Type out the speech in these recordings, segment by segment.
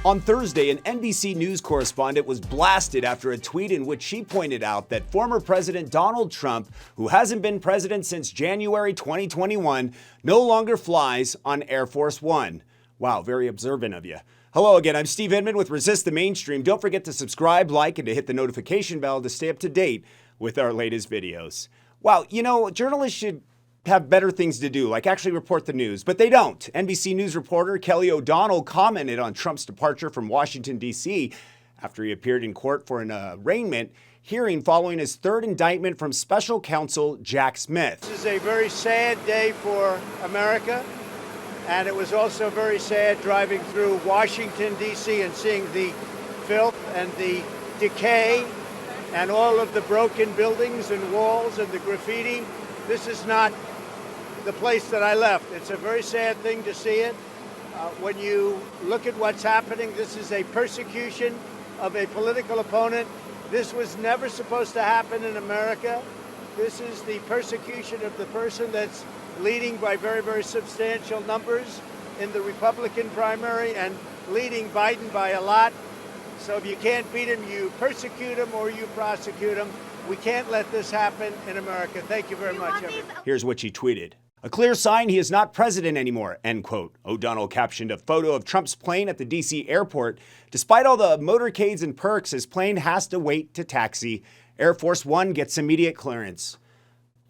On Thursday, an NBC News correspondent was blasted after a tweet in which she pointed out that former President Donald Trump, who hasn't been president since January 2021, no longer flies on Air Force One. Wow, very observant of you. Hello again, I'm Steve Inman with Resist the Mainstream. Don't forget to subscribe, like, and to hit the notification bell to stay up to date with our latest videos. Wow, journalists should have better things to do, like actually report the news, but they don't. NBC News reporter Kelly O'Donnell commented on Trump's departure from Washington, D.C. after he appeared in court for an arraignment hearing following his third indictment from special counsel Jack Smith. This is a very sad day for America, and it was also very sad driving through Washington, D.C. and seeing the filth and the decay and all of the broken buildings and walls and the graffiti. This is not the place that I left. It's a very sad thing to see it. When you look at what's happening, this is a persecution of a political opponent. This was never supposed to happen in America. This is the persecution of the person that's leading by very, very substantial numbers in the Republican primary and leading Biden by a lot. So if you can't beat him, you persecute him or you prosecute him. We can't let this happen in America. Thank you very much, everyone. Here's what she tweeted. A clear sign he is not president anymore, end quote. O'Donnell captioned a photo of Trump's plane at the D.C. airport. Despite all the motorcades and perks, his plane has to wait to taxi. Air Force One gets immediate clearance.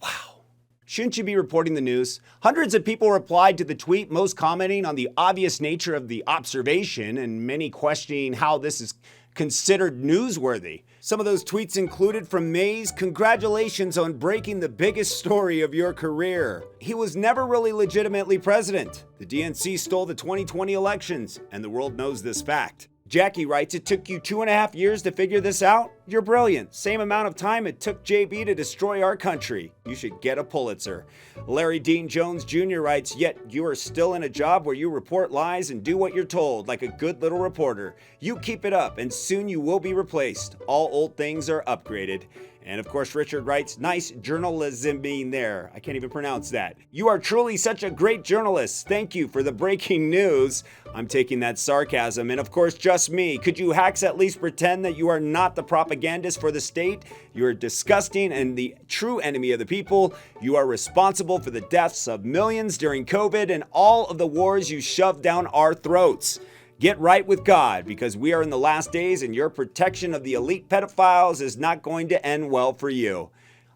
Wow. Shouldn't you be reporting the news? Hundreds of people replied to the tweet, most commenting on the obvious nature of the observation and many questioning how this is considered newsworthy. Some of those tweets included from Mays, "Congratulations on breaking the biggest story of your career. He was never really legitimately president. The DNC stole the 2020 elections, and the world knows this fact." Jackie writes, "It took you 2.5 years to figure this out? You're brilliant. Same amount of time it took JB to destroy our country. You should get a Pulitzer." Larry Dean Jones Jr. writes, "Yet you are still in a job where you report lies and do what you're told, like a good little reporter. You keep it up, and soon you will be replaced. All old things are upgraded." And of course, Richard writes, "Nice journalism being there." I can't even pronounce that. "You are truly such a great journalist. Thank you for the breaking news." I'm taking that sarcasm. And of course, just me. "Could you hacks at least pretend that you are not the propagandist for the state? You are disgusting and the true enemy of the people. You are responsible for the deaths of millions during COVID and all of the wars you shoved down our throats. Get right with God, because we are in the last days and your protection of the elite pedophiles is not going to end well for you."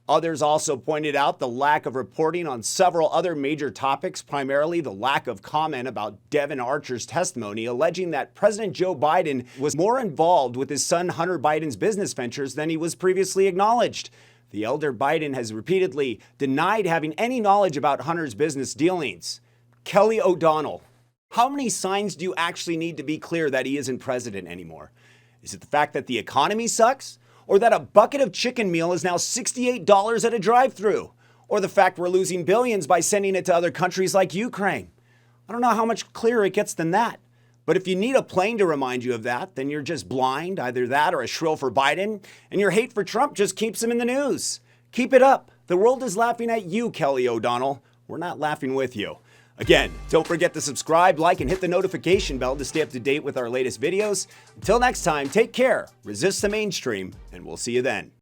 Others also pointed out the lack of reporting on several other major topics, primarily the lack of comment about Devin Archer's testimony, alleging that President Joe Biden was more involved with his son Hunter Biden's business ventures than he was previously acknowledged. The elder Biden has repeatedly denied having any knowledge about Hunter's business dealings. Kelly O'Donnell. How many signs do you actually need to be clear that he isn't president anymore? Is it the fact that the economy sucks? Or that a bucket of chicken meal is now $68 at a drive-thru? Or the fact we're losing billions by sending it to other countries like Ukraine? I don't know how much clearer it gets than that. But if you need a plane to remind you of that, then you're just blind, either that or a shrill for Biden, and your hate for Trump just keeps him in the news. Keep it up. The world is laughing at you, Kelly O'Donnell. We're not laughing with you. Again, don't forget to subscribe, like, and hit the notification bell to stay up to date with our latest videos. Until next time, take care, resist the mainstream, and we'll see you then.